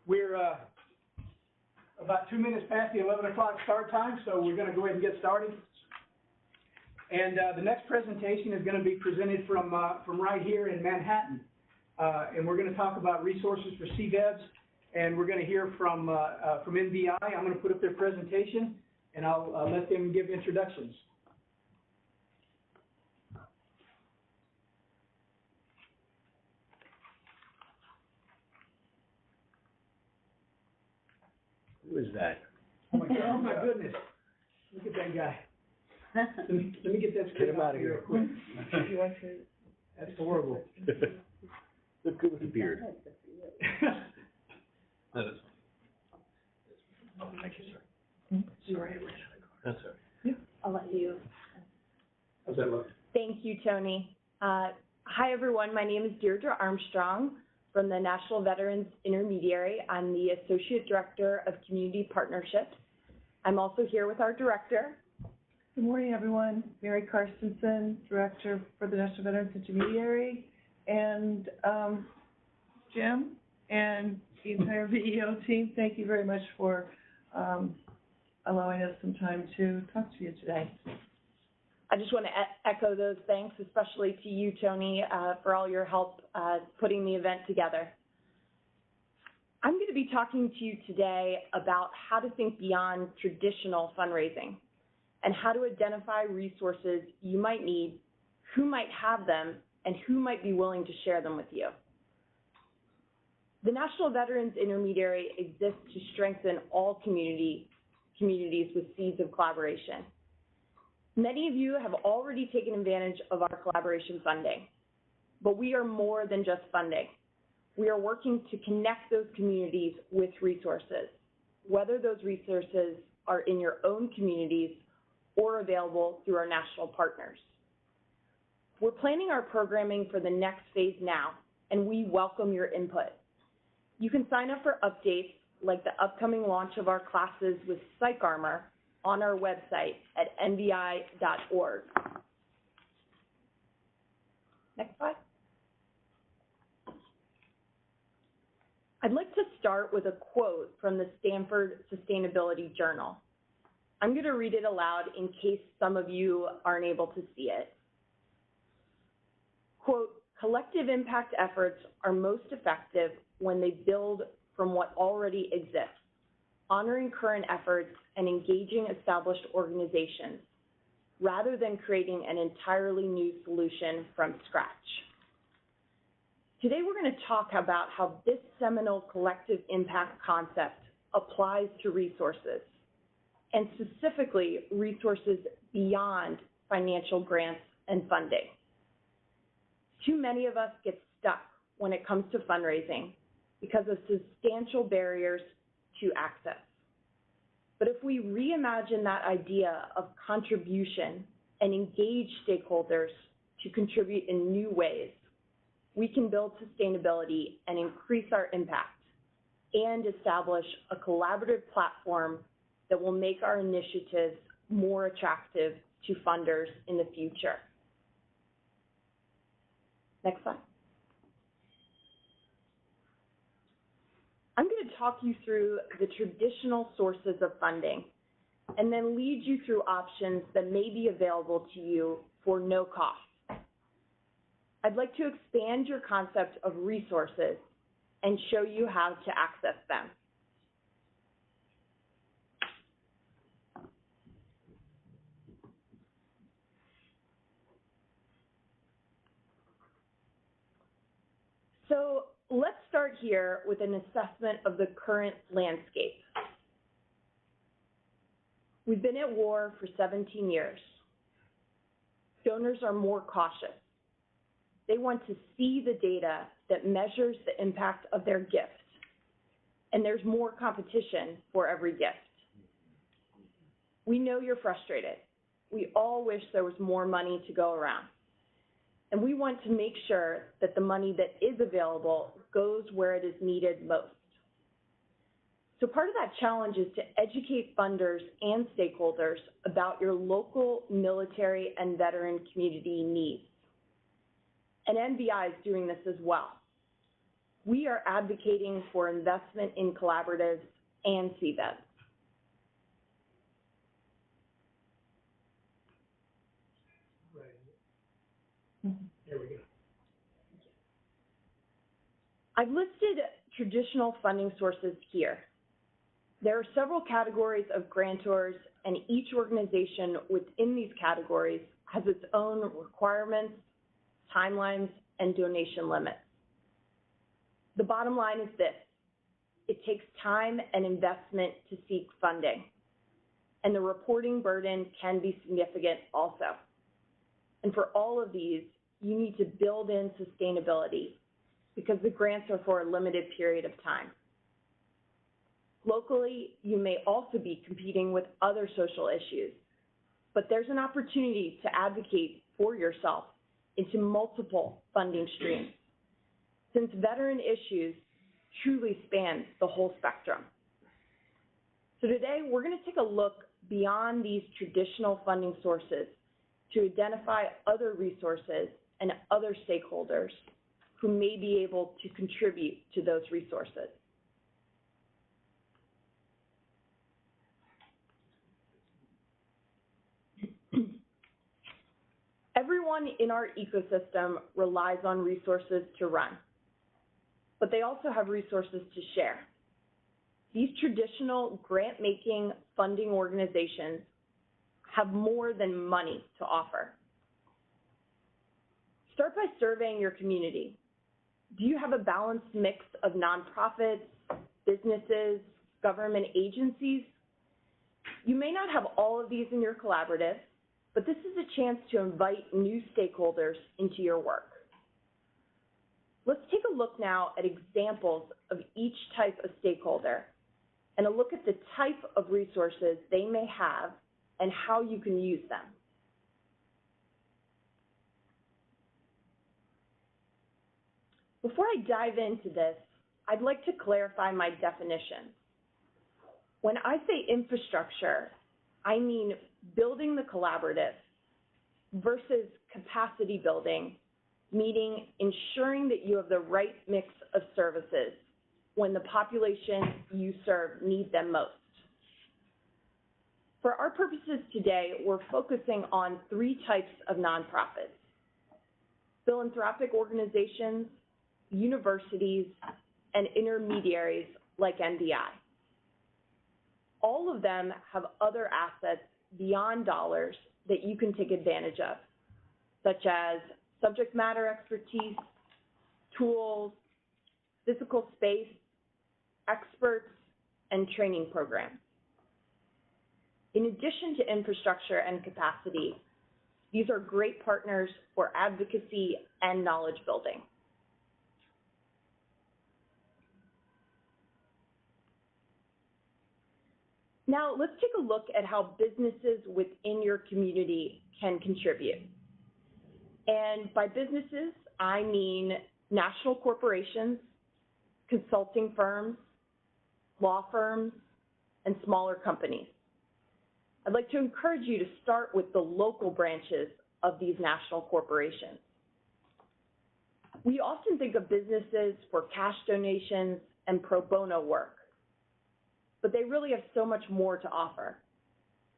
We're about 2 minutes past the 11 o'clock start time, so we're going to go ahead and get started. And the next presentation is going to be presented from right here in Manhattan. And we're going to talk about resources for CVEBs, and we're going to hear from NVI. I'm going to put up their presentation, and I'll let them give introductions. Who is that? Oh my goodness. Look at that guy. Let me get that straight out of here real quick. That's horrible. Look good with the beard. That is fine. Oh, thank you, sir. That's all right. Yeah. I'll let you. How's that look? Thank you, Tony. Hi, everyone. My name is Deirdre Armstrong from the National Veterans Intermediary. I'm the Associate Director of Community Partnerships. I'm also here with our director. Good morning, everyone. Mary Carstensen, Director for the National Veterans Intermediary, and Jim and the entire VEO team, thank you very much for allowing us some time to talk to you today. I just want to echo those thanks, especially to you, Tony, for all your help putting the event together. I'm going to be talking to you today about how to think beyond traditional fundraising and how to identify resources you might need, who might have them, and who might be willing to share them with you. The National Veterans Intermediary exists to strengthen all communities with seeds of collaboration. Many of you have already taken advantage of our collaboration funding, but we are more than just funding. We are working to connect those communities with resources, whether those resources are in your own communities or available through our national partners. We're planning our programming for the next phase now, and we welcome your input. You can sign up for updates like the upcoming launch of our classes with PsychArmor on our website at nvi.org. Next slide. I'd like to start with a quote from the Stanford Sustainability Journal. I'm going to read it aloud in case some of you aren't able to see it. Quote, collective impact efforts are most effective when they build from what already exists, honoring current efforts and engaging established organizations, rather than creating an entirely new solution from scratch. Today we're going to talk about how this seminal collective impact concept applies to resources, and specifically resources beyond financial grants and funding. Too many of us get stuck when it comes to fundraising because of substantial barriers to access. But if we reimagine that idea of contribution and engage stakeholders to contribute in new ways, we can build sustainability and increase our impact and establish a collaborative platform that will make our initiatives more attractive to funders in the future. Next slide. I'm going to talk you through the traditional sources of funding and then lead you through options that may be available to you for no cost. I'd like to expand your concept of resources and show you how to access them. So let's start here with an assessment of the current landscape. We've been at war for 17 years. Donors are more cautious. They want to see the data that measures the impact of their gift, and there's more competition for every gift. We know you're frustrated. We all wish there was more money to go around. And we want to make sure that the money that is available goes where it is needed most. So part of that challenge is to educate funders and stakeholders about your local military and veteran community needs. And NVI is doing this as well. we are advocating for investment in collaboratives and CVEBs. There we go. I've listed traditional funding sources here. There are several categories of grantors, and each organization within these categories has its own requirements, timelines, and donation limits. The bottom line is this: it takes time and investment to seek funding, and the reporting burden can be significant also. And for all of these, you need to build in sustainability because the grants are for a limited period of time. Locally, you may also be competing with other social issues, but there's an opportunity to advocate for yourself into multiple funding streams, since veteran issues truly span the whole spectrum. So today, we're going to take a look beyond these traditional funding sources to identify other resources and other stakeholders who may be able to contribute to those resources. Everyone in our ecosystem relies on resources to run, but they also have resources to share. These traditional grant-making funding organizations have more than money to offer. Start by surveying your community. Do you have a balanced mix of nonprofits, businesses, government agencies? You may not have all of these in your collaborative, but this is a chance to invite new stakeholders into your work. Let's take a look now at examples of each type of stakeholder and a look at the type of resources they may have and how you can use them. Before I dive into this, I'd like to clarify my definition. When I say infrastructure, I mean building the collaborative versus capacity building, meaning ensuring that you have the right mix of services when the population you serve need them most. For our purposes today, we're focusing on 3 types of nonprofits: philanthropic organizations, universities, and intermediaries like NVI. All of them have other assets beyond dollars that you can take advantage of, such as subject matter expertise, tools, physical space, experts, and training programs. In addition to infrastructure and capacity, these are great partners for advocacy and knowledge building. Now, let's take a look at how businesses within your community can contribute. And by businesses, I mean national corporations, consulting firms, law firms, and smaller companies. I'd like to encourage you to start with the local branches of these national corporations. We often think of businesses for cash donations and pro bono work, but they really have so much more to offer.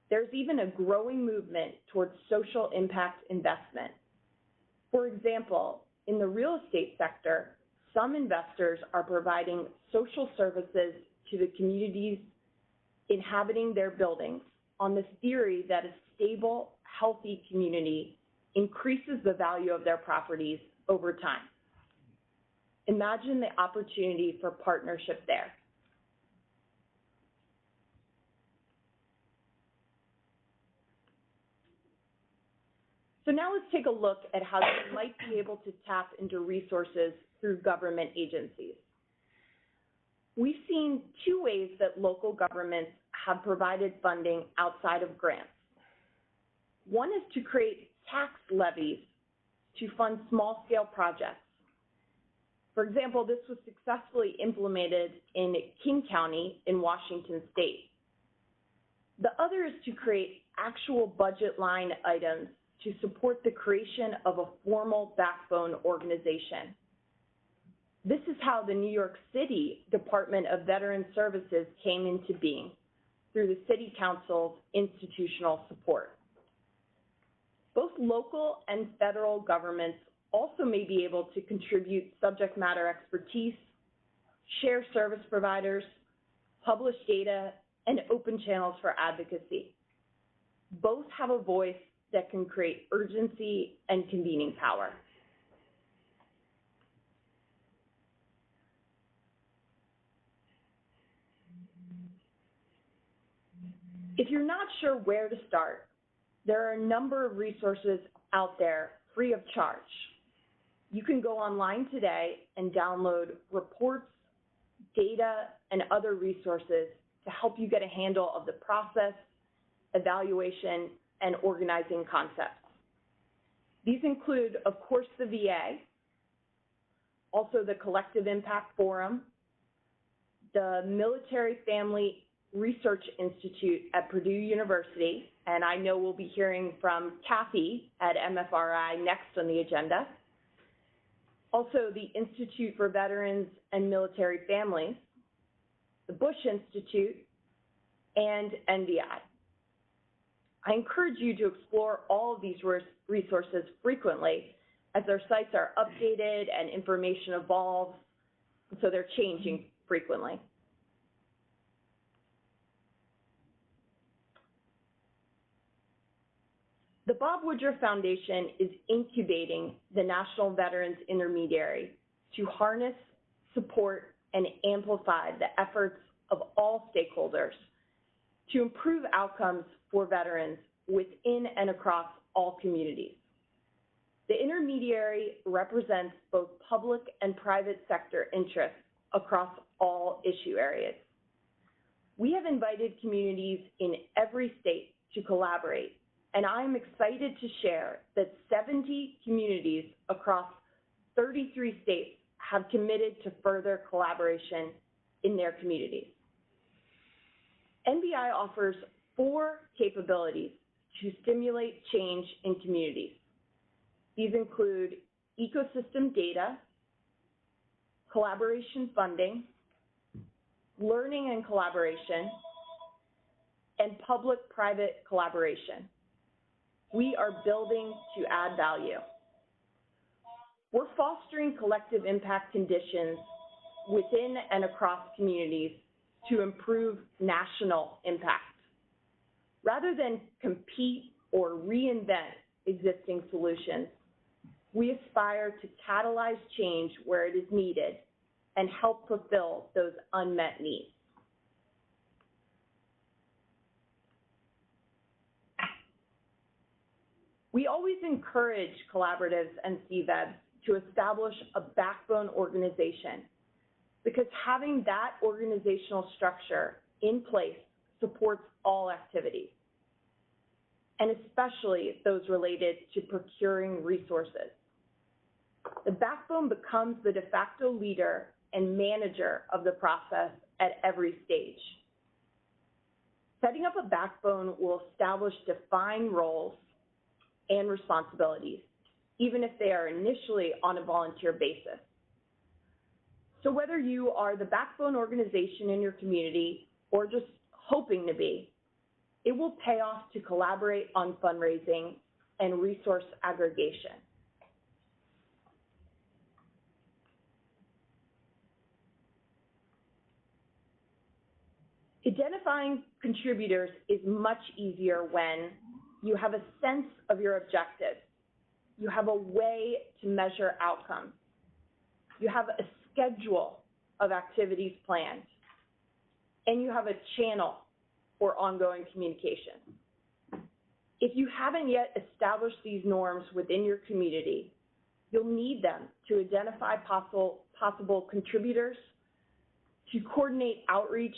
There's even a growing movement towards social impact investment. For example, in the real estate sector, some investors are providing social services to the communities inhabiting their buildings on the theory that a stable, healthy community increases the value of their properties over time. Imagine the opportunity for partnership there. So now let's take a look at how you might be able to tap into resources through government agencies. We've seen 2 ways that local governments have provided funding outside of grants. One is to create tax levies to fund small-scale projects. For example, this was successfully implemented in King County in Washington State. The other is to create actual budget line items to support the creation of a formal backbone organization. This is how the New York City Department of Veteran Services came into being, through the City Council's institutional support. Both local and federal governments also may be able to contribute subject matter expertise, share service providers, publish data, and open channels for advocacy. Both have a voice that can create urgency and convening power. If you're not sure where to start, there are a number of resources out there free of charge. You can go online today and download reports, data, and other resources to help you get a handle of the process, evaluation, and organizing concepts. These include, of course, the VA, also the Collective Impact Forum, the Military Family Research Institute at Purdue University, and I know we'll be hearing from Kathy at MFRI next on the agenda. Also, the Institute for Veterans and Military Families, the Bush Institute, and NVI. I encourage you to explore all of these resources frequently, as their sites are updated and information evolves, so they're changing frequently. The Bob Woodruff Foundation is incubating the National Veterans Intermediary to harness, support, and amplify the efforts of all stakeholders to improve outcomes for veterans within and across all communities. The intermediary represents both public and private sector interests across all issue areas. We have invited communities in every state to collaborate, and I'm excited to share that 70 communities across 33 states have committed to further collaboration in their communities. NVI offers 4 capabilities to stimulate change in communities. These include ecosystem data, collaboration funding, learning and collaboration, and public-private collaboration. We are building to add value. We're fostering collective impact conditions within and across communities to improve national impact. Rather than compete or reinvent existing solutions, we aspire to catalyze change where it is needed and help fulfill those unmet needs. We always encourage collaboratives and CVEBs to establish a backbone organization, because having that organizational structure in place supports all activities, and especially those related to procuring resources. The backbone becomes the de facto leader and manager of the process at every stage. Setting up a backbone will establish defined roles and responsibilities, even if they are initially on a volunteer basis. So whether you are the backbone organization in your community or just hoping to be, it will pay off to collaborate on fundraising and resource aggregation. Identifying contributors is much easier when you have a sense of your objectives, you have a way to measure outcomes, you have a schedule of activities planned, and you have a channel for ongoing communication. If you haven't yet established these norms within your community, you'll need them to identify possible contributors, to coordinate outreach,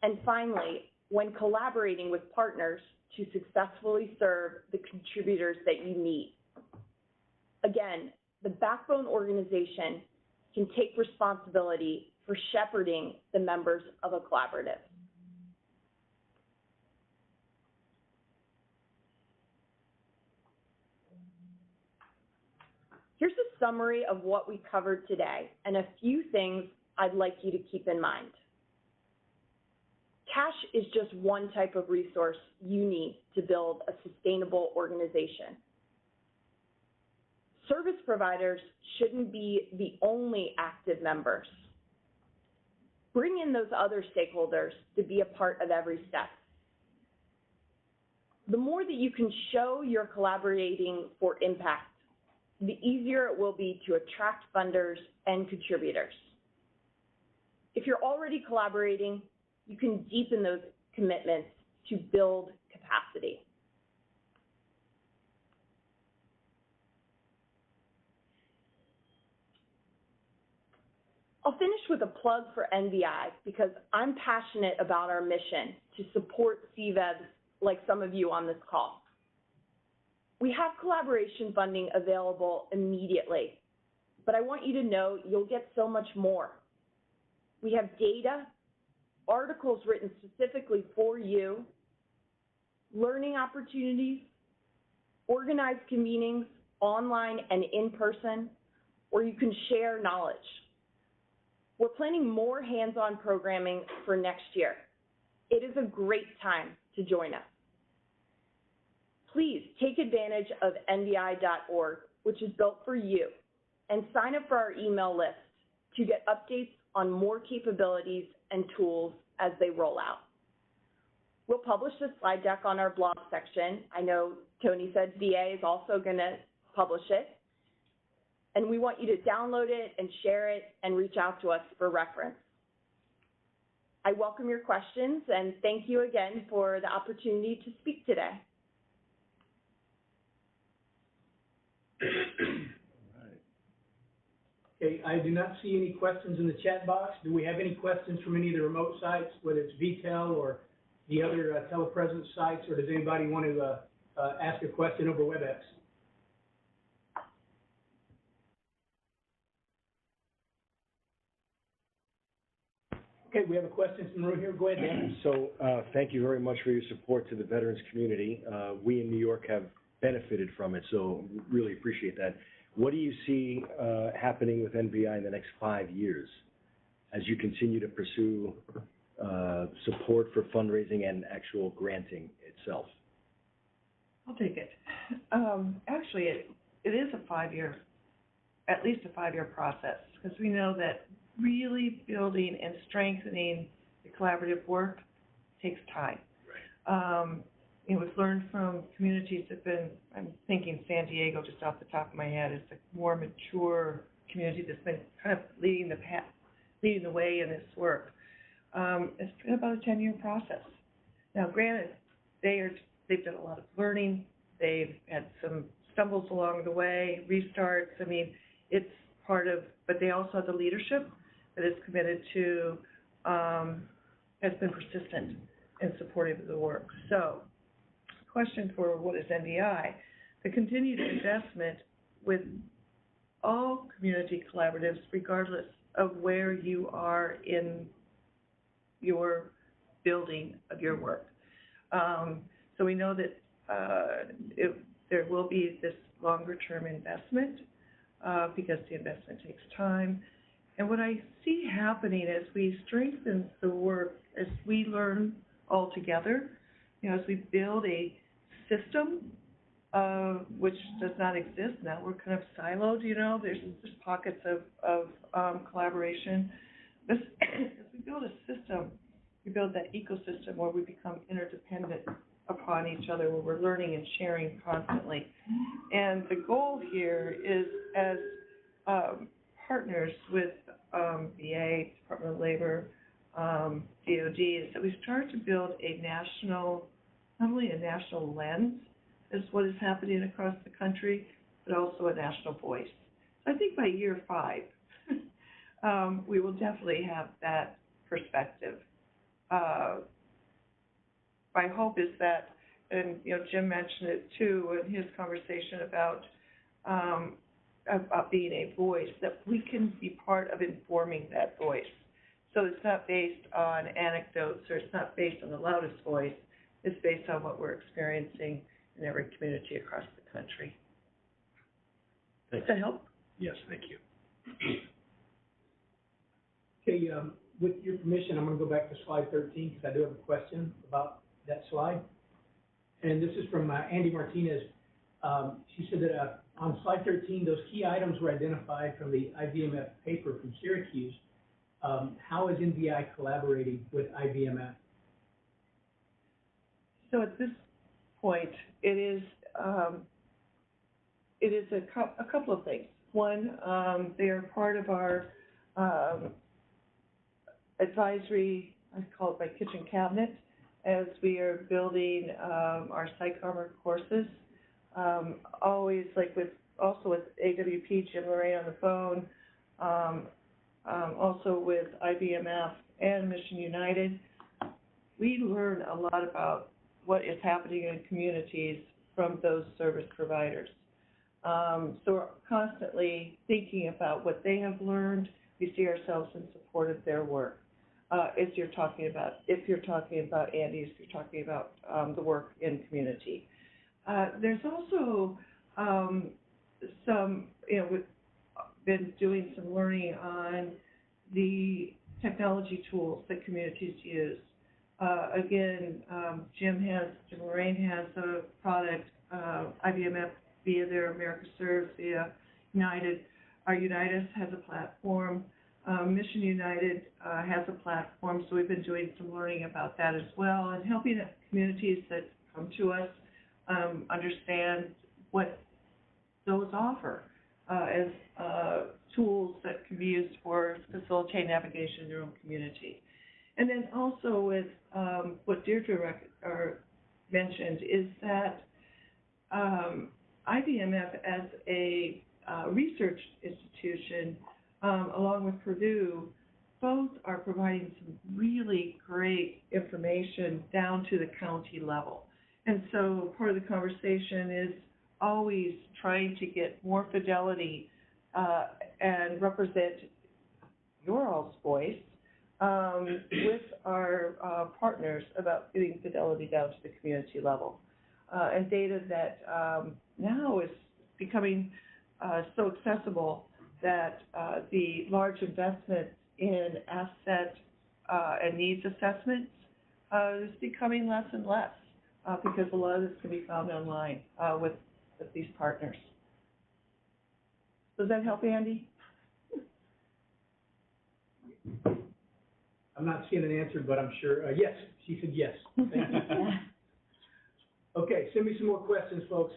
and finally, when collaborating with partners, to successfully serve the contributors that you need. Again, the backbone organization can take responsibility for shepherding the members of a collaborative. Here's a summary of what we covered today and a few things I'd like you to keep in mind. Cash is just one type of resource you need to build a sustainable organization. Service providers shouldn't be the only active members. Bring in those other stakeholders to be a part of every step. The more that you can show you're collaborating for impact, the easier it will be to attract funders and contributors. If you're already collaborating, you can deepen those commitments to build capacity. I'll finish with a plug for NVI because I'm passionate about our mission to support CVEBs like some of you on this call. We have collaboration funding available immediately, but I want you to know you'll get so much more. We have data, articles written specifically for you, learning opportunities, organized convenings, online and in person, where you can share knowledge. We're planning more hands-on programming for next year. It is a great time to join us. Please take advantage of NVI.org, which is built for you, and sign up for our email list to get updates on more capabilities and tools as they roll out. We'll publish the slide deck on our blog section. I know Tony said VA is also going to publish it. And we want you to download it and share it and reach out to us for reference. I welcome your questions and thank you again for the opportunity to speak today. Okay, I do not see any questions in the chat box. Do we have any questions from any of the remote sites, whether it's VTEL or the other telepresence sites, or does anybody want to ask a question over WebEx? Okay, we have a question from the room here. Go ahead, Dan. So thank you very much for your support to the veterans community. We in New York have benefited from it, so really appreciate that. What do you see happening with NVI in the next 5 years as you continue to pursue support for fundraising and actual granting itself? I'll take it. Actually, it is a 5-year, at least a 5-year process, because we know that really building and strengthening the collaborative work takes time. Right. It was learned from communities that have been, I'm thinking San Diego just off the top of my head, is a more mature community that's been kind of leading the way in this work. It's been about a 10-year process. Now, granted, they've done a lot of learning. They've had some stumbles along the way, restarts. I mean, it's part of, but they also have the leadership that is committed to, has been persistent and supportive of the work. So, question for what is NVI? The continued investment with all community collaboratives, regardless of where you are in your building of your work. So we know that there will be this longer-term investment because the investment takes time. And what I see happening as we strengthen the work, as we learn all together, as we build a system which does not exist now, we're kind of siloed, there's pockets of collaboration. As we build a system, we build that ecosystem where we become interdependent upon each other, where we're learning and sharing constantly. And the goal here is, as partners with VA, Department of Labor, DOD, is that we start to build a national, not only a national lens as what is happening across the country, but also a national voice. So I think by year 5, we will definitely have that perspective. My hope is that, and Jim mentioned it too in his conversation about being a voice, that we can be part of informing that voice. So it's not based on anecdotes, or it's not based on the loudest voice. It's based on what we're experiencing in every community across the country. Thanks. Does that help? Yes, thank you. Okay, with your permission, I'm gonna go back to slide 13, because I do have a question about that slide. And this is from Andy Martinez. She said that on slide 13, those key items were identified from the IVMF paper from Syracuse. How is NVI collaborating with IVMF? So at this point, it is a couple of things. One, they are part of our advisory, I call it my kitchen cabinet, as we are building our PsychArmor courses. Always, like with AWP, Jim Lorraine on the phone, also with IBMF and Mission United, we learn a lot about what is happening in communities from those service providers. So we're constantly thinking about what they have learned. We see ourselves in support of their work. If you're talking about Andy's, you're talking about the work in community. There's also some, we've been doing some learning on the technology tools that communities use. Again, Jim Lorraine has a product, IBMF via their America Serves, via United. Our Unitas has a platform. Mission United has a platform, so we've been doing some learning about that as well, and helping the communities that come to us understand what those offer as tools that can be used for facilitating navigation in their own community. And then also with what Deirdre mentioned is that IBMF as a research institution, along with Purdue, both are providing some really great information down to the county level. And so part of the conversation is always trying to get more fidelity and represent your all's voice with our partners about getting fidelity down to the community level. And data that now is becoming so accessible that the large investment in asset and needs assessments is becoming less and less because a lot of this can be found online with these partners. Does that help, Andy? I'm not seeing an answer, but I'm sure, yes, she said yes. Thank you. Okay, send me some more questions, folks.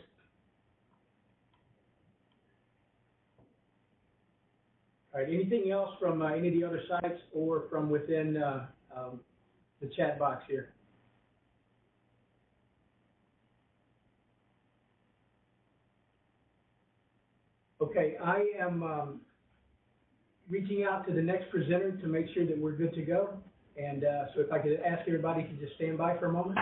All right, anything else from any of the other sites or from within the chat box here? Okay, I am reaching out to the next presenter to make sure that we're good to go. And so if I could ask everybody to just stand by for a moment.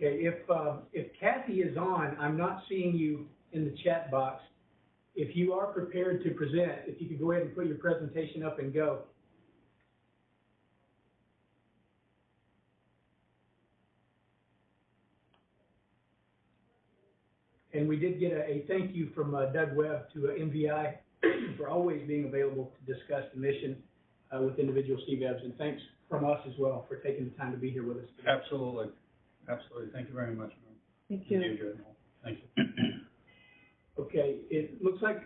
Okay, if Kathy is on, I'm not seeing you in the chat box. If you are prepared to present, if you could go ahead and put your presentation up and go. And we did get a thank you from Doug Webb to NVI for always being available to discuss the mission with individual CVEBs. And thanks from us as well for taking the time to be here with us today. Absolutely. Absolutely. Thank you very much, ma'am. Thank you. Thank you. Okay, it looks like